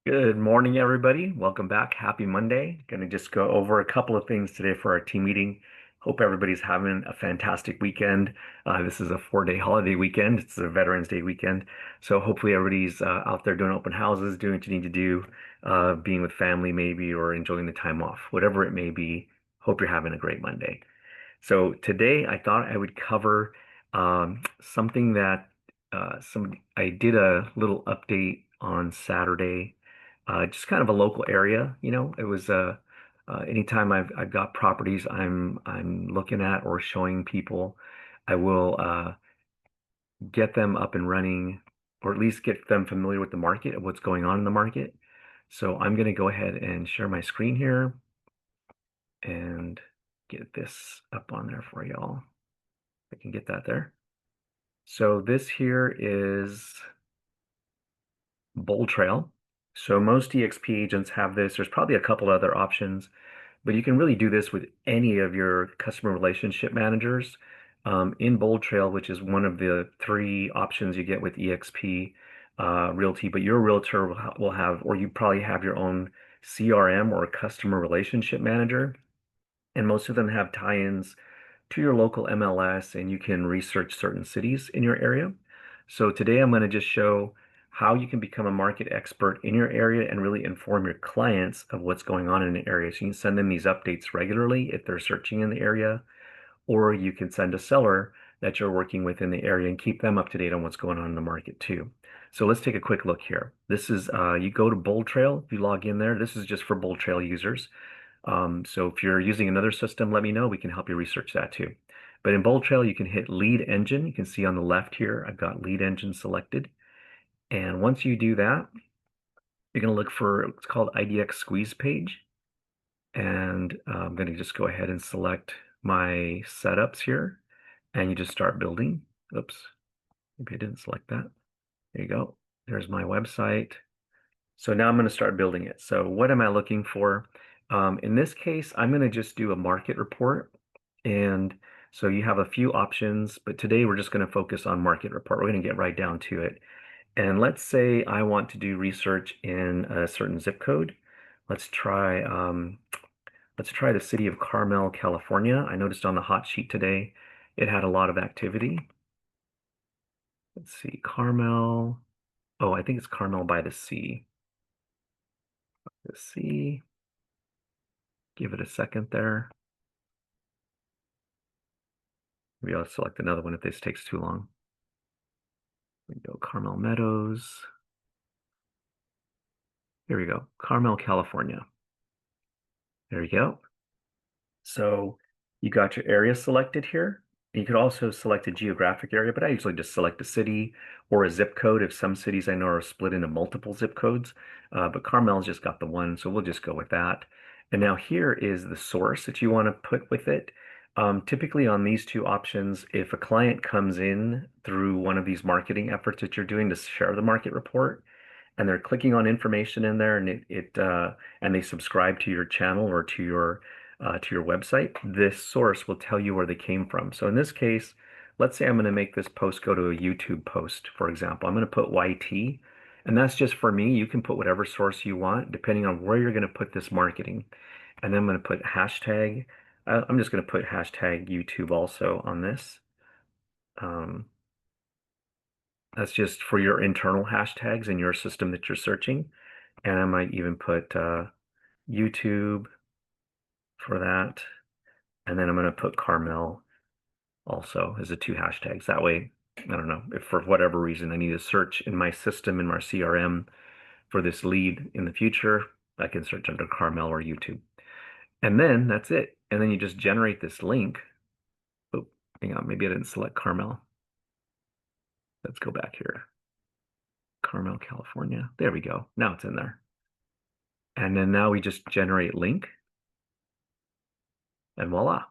Good morning, everybody. Welcome back. Happy Monday. Going to just go over a couple of things today for our team meeting. Hope everybody's having a fantastic weekend. This is a 4-day holiday weekend. It's a Veterans Day weekend. So hopefully everybody's out there doing open houses, doing what you need to do, being with family maybe, or enjoying the time off. Whatever it may be, hope you're having a great Monday. So today I thought I would cover something that I did a little update on Saturday, just kind of a local area. It was anytime I've got properties I'm looking at or showing people, I will get them up and running, or at least get them familiar with the market and what's going on in the market. So I'm going to go ahead and share my screen here and get this up on there for y'all. I can get that there. So this here is Boldtrail. So most eXp agents have this. There's probably a couple other options, but you can really do this with any of your customer relationship managers. In Boldtrail, which is one of the three options you get with eXp Realty, but your realtor will have, or you probably have your own CRM or customer relationship manager, and most of them have tie-ins to your local MLS, and you can research certain cities in your area. So today I'm going to just show how you can become a market expert in your area and really inform your clients of what's going on in the area. So you can send them these updates regularly if they're searching in the area, or you can send a seller that you're working with in the area and keep them up to date on what's going on in the market too. So let's take a quick look here. This is, you go to Boldtrail, if you log in there, this is just for Boldtrail users. So if you're using another system, let me know. We can help you research that too. But in Boldtrail, you can hit lead engine. You can see on the left here, I've got lead engine selected. And once you do that, you're going to look for what's called IDX squeeze page. And I'm going to just go ahead and select my setups here. And you just start building. Oops, maybe I didn't select that. There you go. There's my website. So now I'm going to start building it. So what am I looking for? In this case, I'm going to just do a market report. And so you have a few options, but today we're just going to focus on market report. We're going to get right down to it. And let's say I want to do research in a certain zip code. Let's try the city of Carmel, California. I noticed on the hot sheet today, it had a lot of activity. Let's see, Carmel. Oh, I think it's Carmel by the sea. The sea. Give it a second there. Maybe I'll select another one if this takes too long. We go Carmel Meadows. There we go, Carmel, California. There you go. So you got your area selected here. You could also select a geographic area, but I usually just select a city or a zip code if some cities I know are split into multiple zip codes. But Carmel's just got the one, so we'll just go with that. And now here is the source that you want to put with it. Typically on these two options, if a client comes in through one of these marketing efforts that you're doing to share the market report, and they're clicking on information in there, and and they subscribe to your channel or to your website, this source will tell you where they came from. So in this case, let's say I'm going to make this post go to a YouTube post, for example. I'm going to put YT, and that's just for me. You can put whatever source you want, depending on where you're going to put this marketing. And then I'm going to put hashtag. I'm just going to put hashtag YouTube also on this. That's just for your internal hashtags in your system that you're searching. And I might even put YouTube for that. And then I'm going to put Carmel also as the two hashtags. That way, I don't know, if for whatever reason I need to search in my system, in my CRM for this lead in the future, I can search under Carmel or YouTube. And then that's it. And then you just generate this link. Oh, hang on, maybe I didn't select Carmel. Let's go back here. Carmel, California. There we go. Now it's in there. And then now we just generate link. And voila.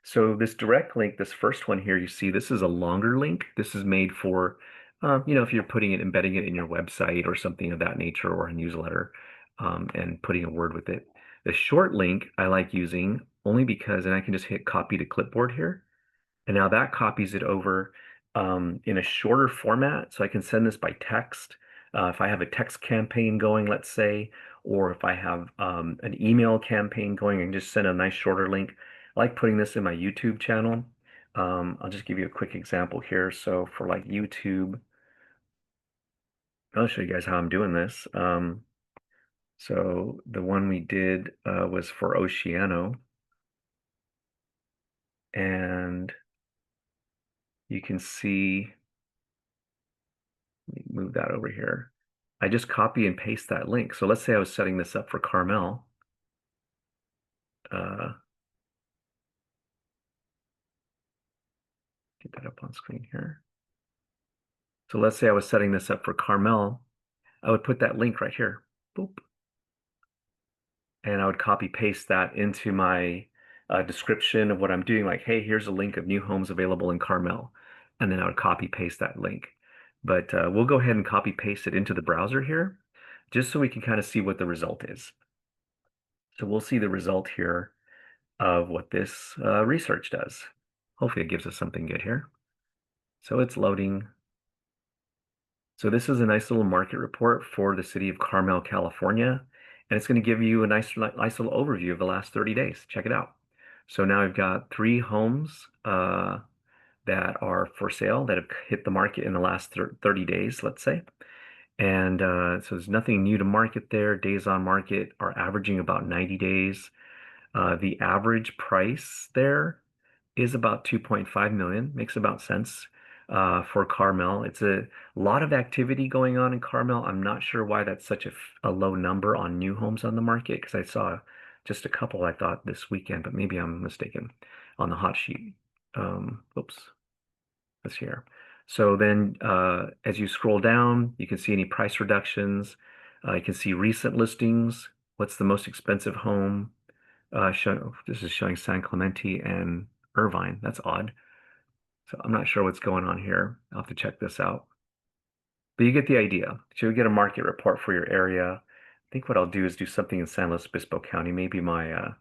So this direct link, this first one here, you see this is a longer link. This is made for, if you're embedding it in your website or something of that nature, or a newsletter, and putting a word with it. The short link I like using only because, and I can just hit copy to clipboard here. And now that copies it over in a shorter format. So I can send this by text. If I have a text campaign going, let's say, or if I have an email campaign going and just send a nice shorter link. I like putting this in my YouTube channel. I'll just give you a quick example here. So for like YouTube, I'll show you guys how I'm doing this. So the one we did was for Oceano, and you can see, let me move that over here. I just copy and paste that link. So let's say I was setting this up for Carmel. Uh, get that up on screen here. So let's say I was setting this up for Carmel. I would put that link right here. Boop. And I would copy paste that into my description of what I'm doing. Like, hey, here's a link of new homes available in Carmel. And then I would copy paste that link. But we'll go ahead and copy paste it into the browser here, just so we can kind of see what the result is. So we'll see the result here of what this research does. Hopefully it gives us something good here. So it's loading. So this is a nice little market report for the city of Carmel, California. And it's going to give you a nice little overview of the last 30 days. Check it out. So now I've got 3 homes that are for sale that have hit the market in the last 30 days, let's say. And so there's nothing new to market there. Days on market are averaging about 90 days. The average price there is about 2.5 million, makes about sense for Carmel. It's a lot of activity going on in Carmel. I'm not sure why that's such a low number on new homes on the market, because I saw just a couple, I thought, this weekend, but maybe I'm mistaken on the hot sheet. Oops, that's here. So then as you scroll down, you can see any price reductions. You can see recent listings. What's the most expensive home? This is showing San Clemente and Irvine. That's odd. So I'm not sure what's going on here. I'll have to check this out. But you get the idea. So you get a market report for your area. I think what I'll do is do something in San Luis Obispo County. Maybe my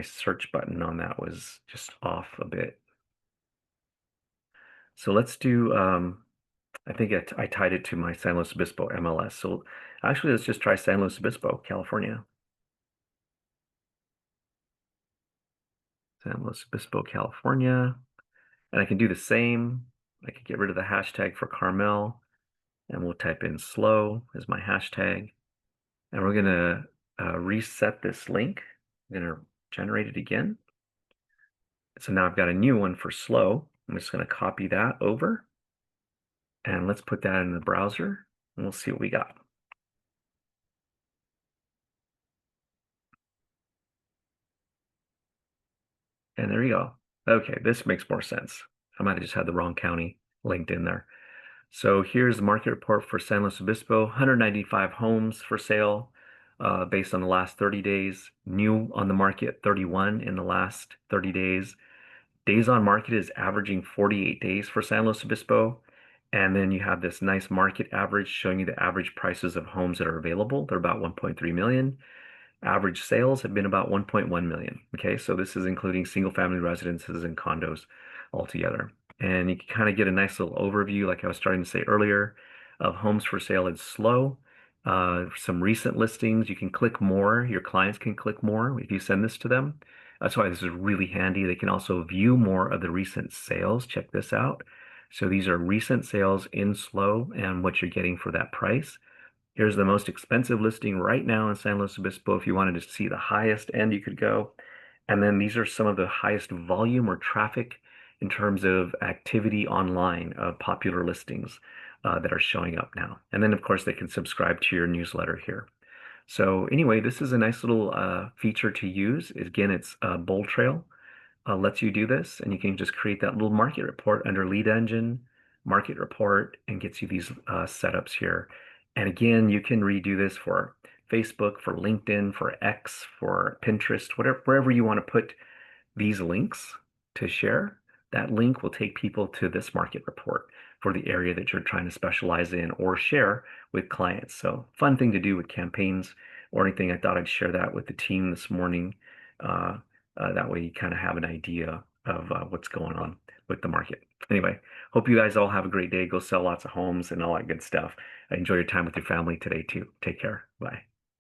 search button on that was just off a bit. So let's do, I think I tied it to my San Luis Obispo MLS. So actually, let's just try San Luis Obispo, California. San Luis Obispo, California. And I can do the same. I could get rid of the hashtag for Carmel, and we'll type in slow as my hashtag. And we're going to reset this link. I'm going to generate it again. So now I've got a new one for slow. I'm just going to copy that over. And let's put that in the browser, and we'll see what we got. And there you go. Okay, this makes more sense. I might have just had the wrong county linked in there. So here's the market report for San Luis Obispo, 195 homes for sale based on the last 30 days. New on the market, 31 in the last 30 days. Days on market is averaging 48 days for San Luis Obispo. And then you have this nice market average showing you the average prices of homes that are available. They're about 1.3 million. Average sales have been about 1.1 million. Okay, so this is including single family residences and condos altogether. And you can kind of get a nice little overview, like I was starting to say earlier, of homes for sale is slow. Some recent listings, you can click more. Your clients can click more if you send this to them. That's why this is really handy. They can also view more of the recent sales. Check this out. So these are recent sales in slow and what you're getting for that price. Here's the most expensive listing right now in San Luis Obispo. If you wanted to see the highest end, you could go. And then these are some of the highest volume or traffic in terms of activity online of popular listings that are showing up now. And then, of course, they can subscribe to your newsletter here. So anyway, this is a nice little feature to use. Again, it's Boldtrail lets you do this, and you can just create that little market report under lead engine, market report, and gets you these setups here. And again, you can redo this for Facebook, for LinkedIn, for X, for Pinterest, whatever, wherever you want to put these links to share. That link will take people to this market report for the area that you're trying to specialize in or share with clients. So fun thing to do with campaigns or anything. I thought I'd share that with the team this morning. That way you kind of have an idea of what's going on. with the market. Anyway, hope you guys all have a great day. Go sell lots of homes and all that good stuff. Enjoy your time with your family today too. Take care. Bye.